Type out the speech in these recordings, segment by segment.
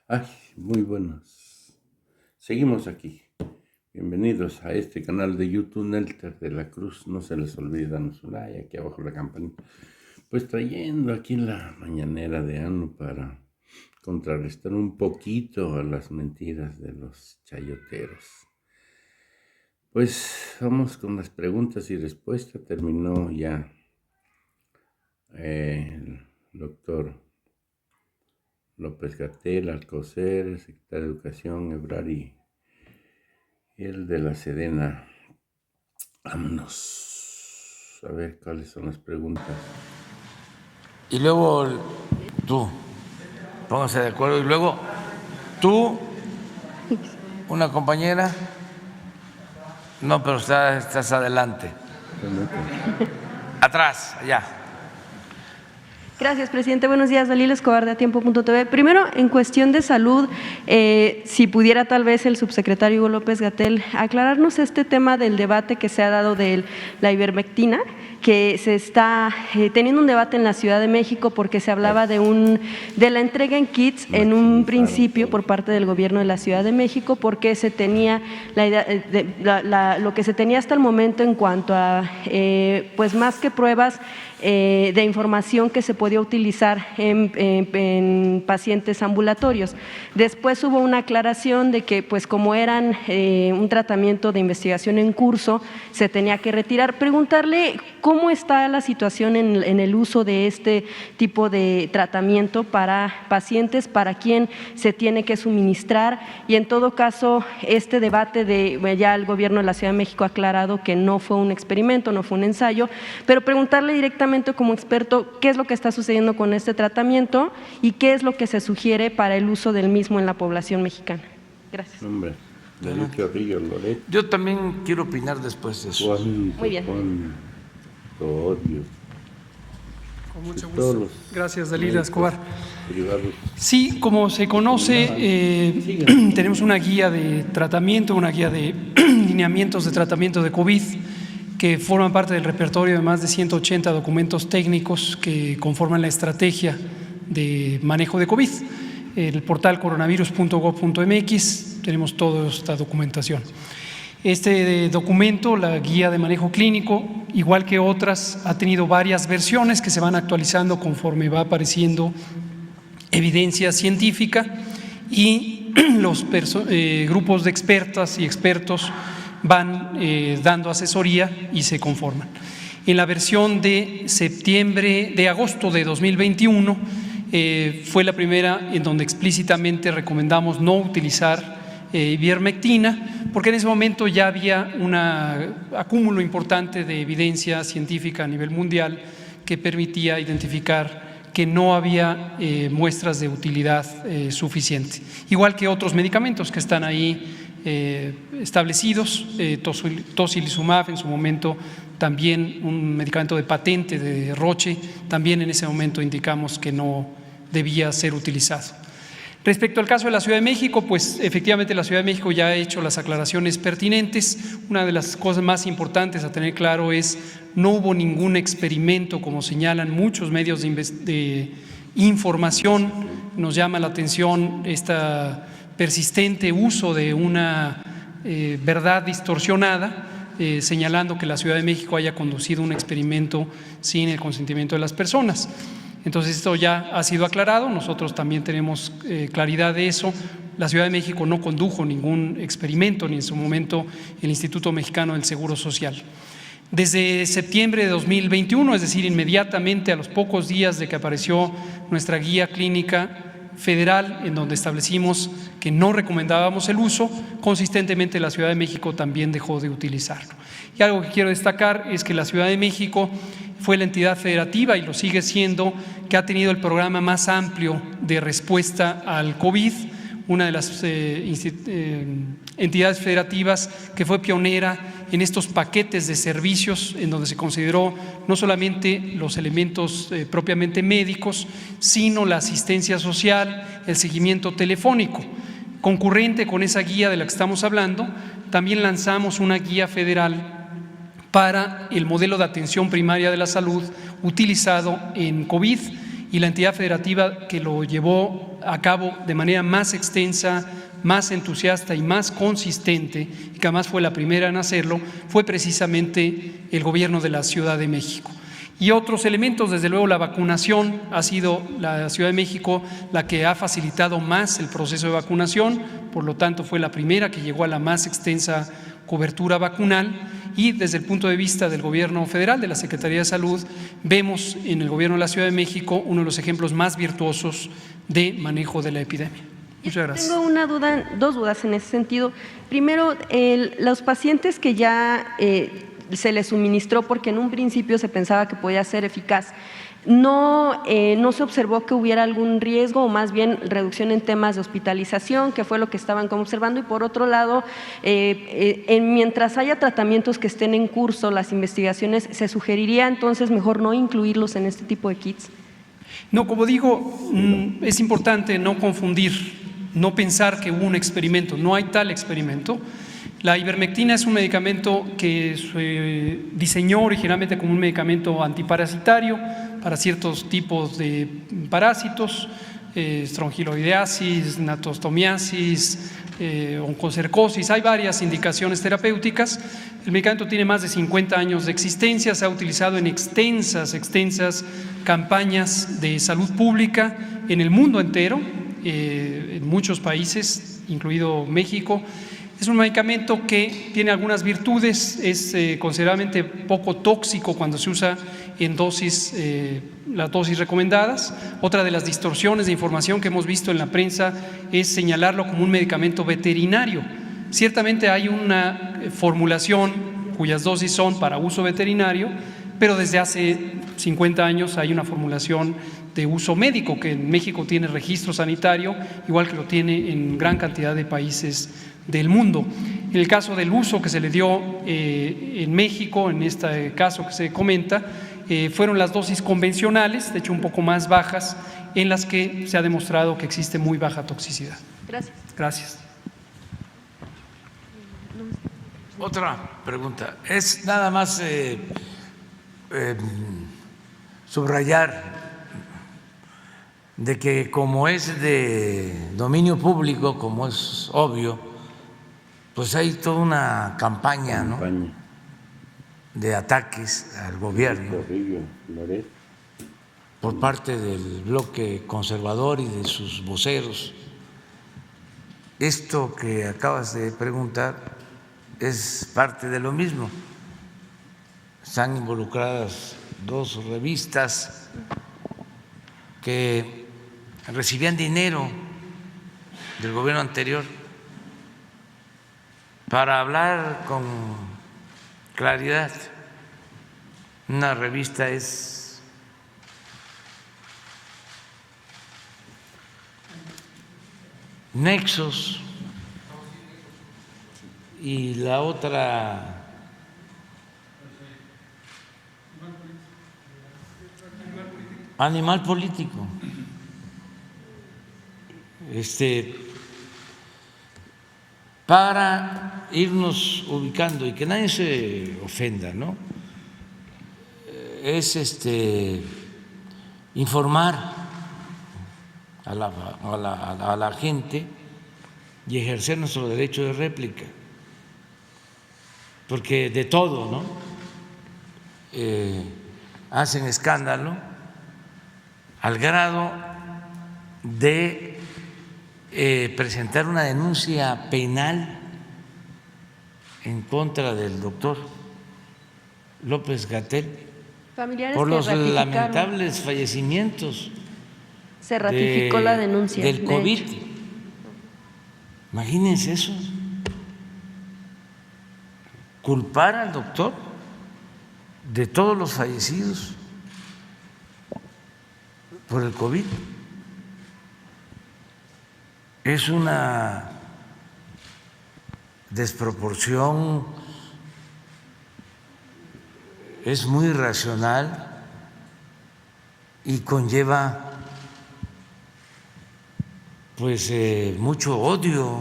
Ay, muy buenos. Seguimos aquí. Bienvenidos a este canal de YouTube Nelter de la Cruz. No se les olvide darnos un like, aquí abajo la campanita. Pues trayendo aquí la mañanera de Anu para contrarrestar un poquito a las mentiras de los chayoteros. Pues vamos con las preguntas y respuestas. Terminó ya el doctor López-Gatell, Alcocer, secretario de Educación, Ebrard y el de la Sedena. Vámonos a ver cuáles son las preguntas. Y luego tú, pónganse de acuerdo. Y luego tú, una compañera. No, pero estás adelante. Atrás, allá. Gracias, presidente. Buenos días, Dalila Escobar de Atiempo.tv. Primero, en cuestión de salud, si pudiera tal vez el subsecretario Hugo López-Gatell aclararnos este tema del debate que se ha dado de la ivermectina, que se está teniendo un debate en la Ciudad de México porque se hablaba de la entrega en kits en un principio por parte del gobierno de la Ciudad de México, porque se tenía la idea, lo que se tenía hasta el momento en cuanto a pues más que pruebas de información que se podía utilizar en pacientes ambulatorios. Después hubo una aclaración de que pues como eran un tratamiento de investigación en curso, se tenía que retirar. Preguntarle cómo está la situación en el uso de este tipo de tratamiento para pacientes, para quién se tiene que suministrar, y en todo caso este debate ya el gobierno de la Ciudad de México ha aclarado que no fue un experimento, no fue un ensayo, pero preguntarle directamente como experto qué es lo que está sucediendo con este tratamiento y qué es lo que se sugiere para el uso del mismo en la población mexicana. Gracias. Hombre, Carrillo, Loret. Yo también quiero opinar después de eso. Muy bien. Odio. Con mucho gusto. Gracias, Dalila Escobar. Sí, como se conoce, tenemos una guía de tratamiento, una guía de lineamientos de tratamiento de COVID que forman parte del repertorio de más de 180 documentos técnicos que conforman la estrategia de manejo de COVID. El portal coronavirus.gov.mx tenemos toda esta documentación. Este documento, la guía de manejo clínico, igual que otras, ha tenido varias versiones que se van actualizando conforme va apareciendo evidencia científica, y los grupos de expertas y expertos van dando asesoría y se conforman. En la versión de agosto de 2021 fue la primera en donde explícitamente recomendamos no utilizar ivermectina, porque en ese momento ya había un acúmulo importante de evidencia científica a nivel mundial que permitía identificar que no había muestras de utilidad suficiente, igual que otros medicamentos que están ahí establecidos. Tocilizumab en su momento, también un medicamento de patente de Roche, también en ese momento indicamos que no debía ser utilizado. Respecto al caso de la Ciudad de México, pues efectivamente la Ciudad de México ya ha hecho las aclaraciones pertinentes. Una de las cosas más importantes a tener claro es: no hubo ningún experimento, como señalan muchos medios de información. Nos llama la atención esta persistente uso de una verdad distorsionada, señalando que la Ciudad de México haya conducido un experimento sin el consentimiento de las personas. Entonces esto ya ha sido aclarado, nosotros también tenemos claridad de eso. La Ciudad de México no condujo ningún experimento, ni en su momento el Instituto Mexicano del Seguro Social. Desde septiembre de 2021, es decir, inmediatamente a los pocos días de que apareció nuestra guía clínica federal, en donde establecimos que no recomendábamos el uso, consistentemente la Ciudad de México también dejó de utilizarlo. Y algo que quiero destacar es que la Ciudad de México fue la entidad federativa, y lo sigue siendo, que ha tenido el programa más amplio de respuesta al COVID, una de las entidades federativas que fue pionera en estos paquetes de servicios, en donde se consideró no solamente los elementos propiamente médicos, sino la asistencia social, el seguimiento telefónico. Concurrente con esa guía de la que estamos hablando, también lanzamos una guía federal para el modelo de atención primaria de la salud utilizado en COVID, y la entidad federativa que lo llevó a cabo de manera más extensa, más entusiasta y más consistente, y que además fue la primera en hacerlo, fue precisamente el gobierno de la Ciudad de México. Y otros elementos, desde luego la vacunación, ha sido la Ciudad de México la que ha facilitado más el proceso de vacunación, por lo tanto fue la primera que llegó a la más extensa cobertura vacunal. Y desde el punto de vista del gobierno federal, de la Secretaría de Salud, vemos en el gobierno de la Ciudad de México uno de los ejemplos más virtuosos de manejo de la epidemia. Muchas gracias. Tengo una duda, dos dudas en ese sentido. Primero, los pacientes que ya se les suministró, porque en un principio se pensaba que podía ser eficaz, no se observó que hubiera algún riesgo o más bien reducción en temas de hospitalización, que fue lo que estaban observando. Y por otro lado, mientras haya tratamientos que estén en curso, las investigaciones, ¿se sugeriría entonces mejor no incluirlos en este tipo de kits? No, como digo, es importante no confundir, no pensar que hubo un experimento, no hay tal experimento. La ivermectina es un medicamento que se diseñó originalmente como un medicamento antiparasitario para ciertos tipos de parásitos, estrongiloideasis, natostomiasis, oncocercosis. Hay varias indicaciones terapéuticas. El medicamento tiene más de 50 años de existencia, se ha utilizado en extensas campañas de salud pública en el mundo entero, en muchos países, incluido México. Es un medicamento que tiene algunas virtudes, es considerablemente poco tóxico cuando se usa en las dosis recomendadas. Otra de las distorsiones de información que hemos visto en la prensa es señalarlo como un medicamento veterinario. Ciertamente hay una formulación cuyas dosis son para uso veterinario, pero desde hace 50 años hay una formulación de uso médico que en México tiene registro sanitario, igual que lo tiene en gran cantidad de países del mundo. En el caso del uso que se le dio en México, en este caso que se comenta, fueron las dosis convencionales, de hecho un poco más bajas, en las que se ha demostrado que existe muy baja toxicidad. Gracias. Gracias. Otra pregunta. Es nada más subrayar de que como es de dominio público, como es obvio, pues hay toda una campaña, ¿no?, de ataques al gobierno por parte del bloque conservador y de sus voceros. Esto que acabas de preguntar es parte de lo mismo. Están involucradas dos revistas que recibían dinero del gobierno anterior para hablar con claridad. Una revista es Nexos y la otra Animal Político. Para irnos ubicando y que nadie se ofenda, ¿no?, es informar a la gente y ejercer nuestro derecho de réplica, porque de todo, ¿no?, hacen escándalo al grado de presentar una denuncia penal en contra del doctor López-Gatell por los lamentables fallecimientos. Se ratificó la denuncia del COVID. Imagínense eso, culpar al doctor de todos los fallecidos por el COVID. Es una desproporción, es muy irracional y conlleva pues mucho odio.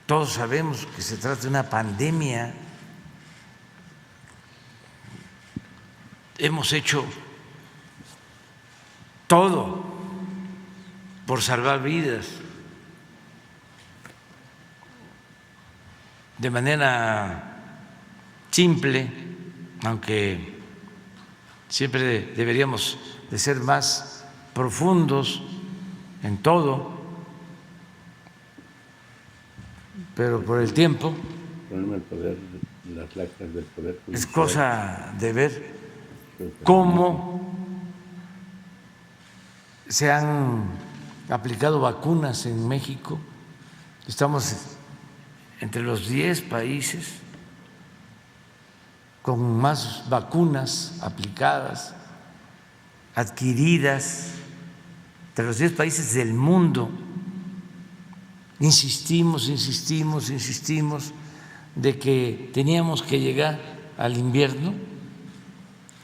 Todos sabemos que se trata de una pandemia. hemos hecho todo por salvar vidas de manera simple, aunque siempre deberíamos de ser más profundos en todo, pero por el tiempo es cosa de ver cómo se han aplicado vacunas en México. Estamos entre los 10 países con más vacunas aplicadas, adquiridas, entre los 10 países del mundo. Insistimos de que teníamos que llegar al invierno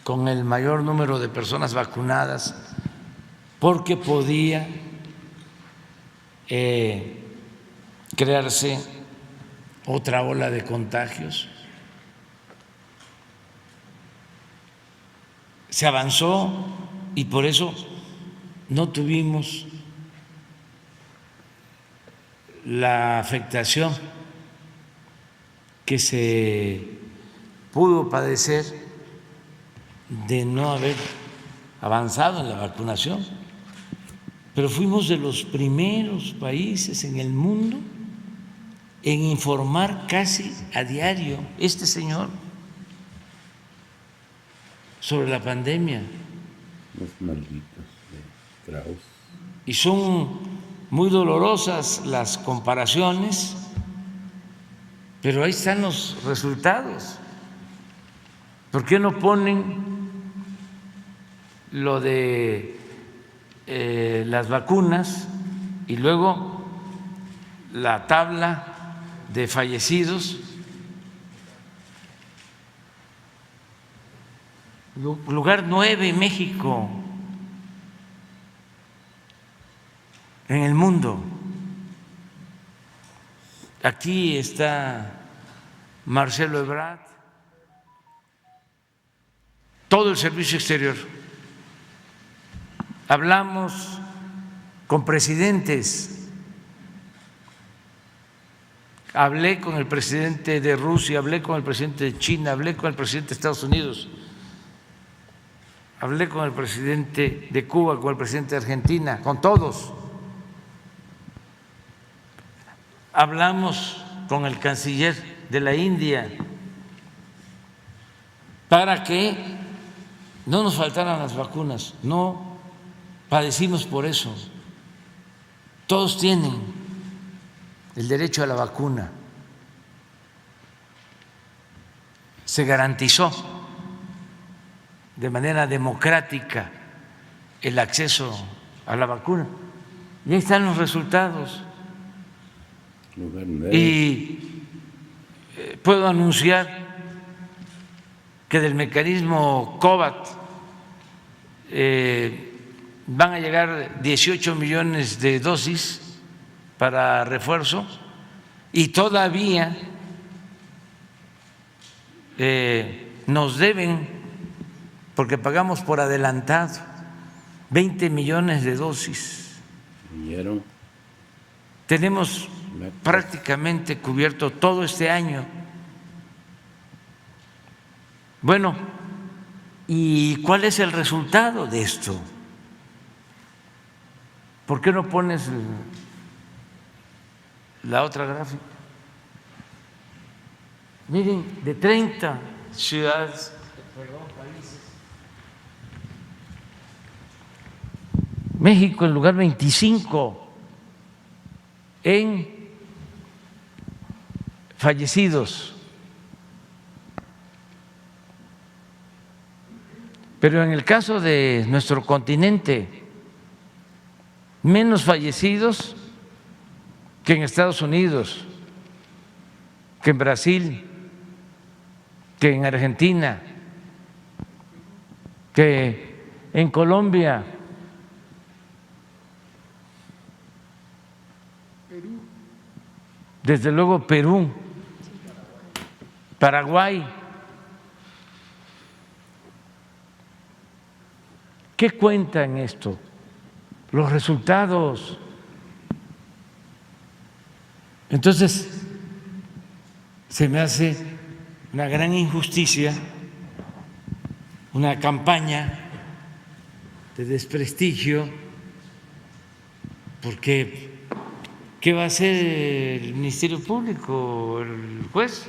con el mayor número de personas vacunadas porque podía crearse otra ola de contagios. Se avanzó y por eso no tuvimos la afectación que se pudo padecer de no haber avanzado en la vacunación, pero fuimos de los primeros países en el mundo en informar casi a diario, este señor, sobre la pandemia. Los malditos de Kraus. Y son muy dolorosas las comparaciones, pero ahí están los resultados. ¿Por qué no ponen lo de las vacunas y luego la tabla de fallecidos? Lugar 9 en México, en el mundo. Aquí está Marcelo Ebrard, todo el servicio exterior. Hablamos con presidentes, hablé con el presidente de Rusia, hablé con el presidente de China, hablé con el presidente de Estados Unidos, hablé con el presidente de Cuba, con el presidente de Argentina, con todos. Hablamos con el canciller de la India para que no nos faltaran las vacunas. No padecimos por eso. Todos tienen el derecho a la vacuna. Se garantizó de manera democrática el acceso a la vacuna. Y ahí están los resultados. Y puedo anunciar que del mecanismo COVAX van a llegar 18 millones de dosis para refuerzo y todavía nos deben, porque pagamos por adelantado, 20 millones de dosis. ¿Vieron? Tenemos prácticamente cubierto todo este año. Bueno, ¿y cuál es el resultado de esto? ¿Por qué no pones la otra gráfica? Miren, de 30 ciudades, países, México en lugar 25 en fallecidos, pero en el caso de nuestro continente, menos fallecidos que en Estados Unidos, que en Brasil, que en Argentina, que en Colombia, desde luego Perú, Paraguay, ¿Qué cuenta en esto? Los resultados. Entonces, se me hace una gran injusticia, una campaña de desprestigio, porque ¿qué va a hacer el Ministerio Público, el juez?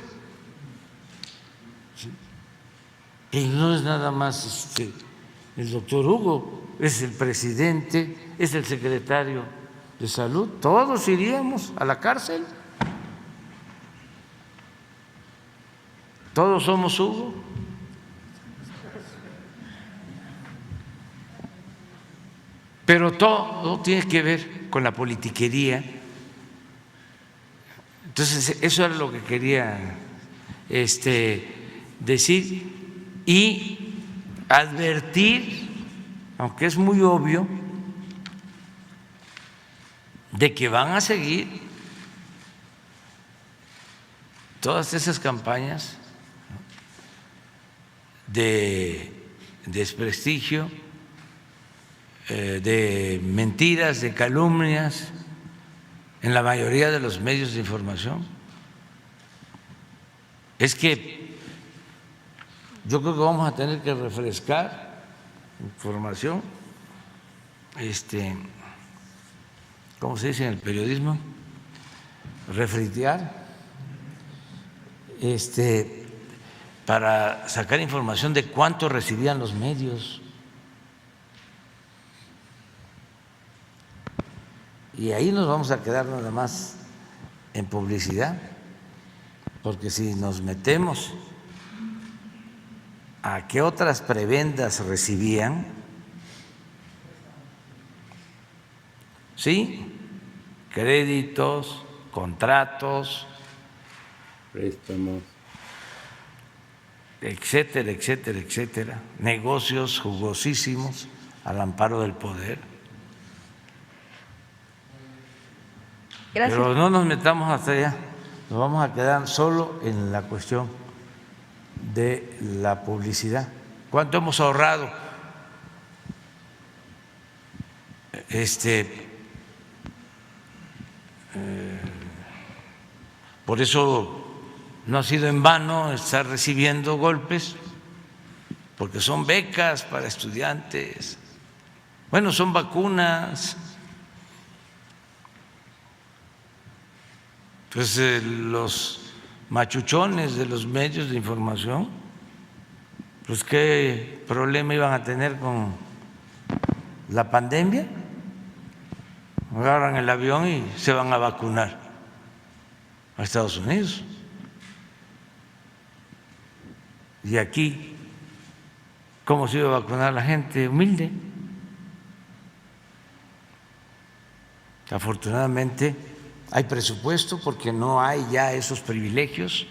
Y no es nada más el doctor Hugo, es el presidente, es el secretario de Salud, todos iríamos a la cárcel. Todos somos Hugo. Pero todo tiene que ver con la politiquería. Entonces, eso es lo que quería decir y advertir, aunque es muy obvio, de que van a seguir todas esas campañas de desprestigio, de mentiras, de calumnias en la mayoría de los medios de información. Es que yo creo que vamos a tener que refrescar información, ¿cómo se dice en el periodismo? Refritear, para sacar información de cuánto recibían los medios. Y ahí nos vamos a quedar nada más en publicidad, porque si nos metemos a qué otras prebendas recibían, ¿sí? Créditos, contratos, préstamos, etcétera, etcétera, etcétera, negocios jugosísimos al amparo del poder. Gracias. Pero no nos metamos hasta allá, nos vamos a quedar solo en la cuestión de la publicidad. ¿Cuánto hemos ahorrado? Por eso no ha sido en vano estar recibiendo golpes, porque son becas para estudiantes, bueno, son vacunas. Pues los machuchones de los medios de información, pues qué problema iban a tener con la pandemia. Agarran el avión y se van a vacunar a Estados Unidos. Y aquí, ¿cómo se iba a vacunar la gente humilde? Afortunadamente hay presupuesto porque no hay ya esos privilegios.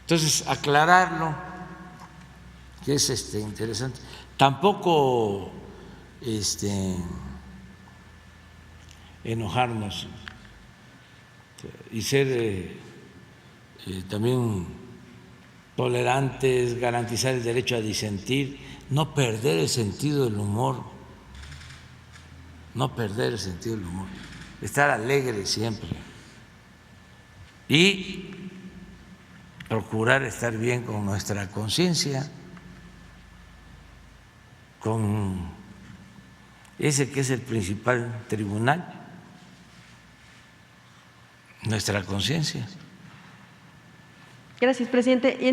Entonces, aclararlo, que es interesante. Tampoco enojarnos y ser también tolerantes, garantizar el derecho a disentir, no perder el sentido del humor, no perder el sentido del humor, estar alegre siempre y procurar estar bien con nuestra conciencia, con ese que es el principal tribunal, nuestra conciencia. Gracias, presidente.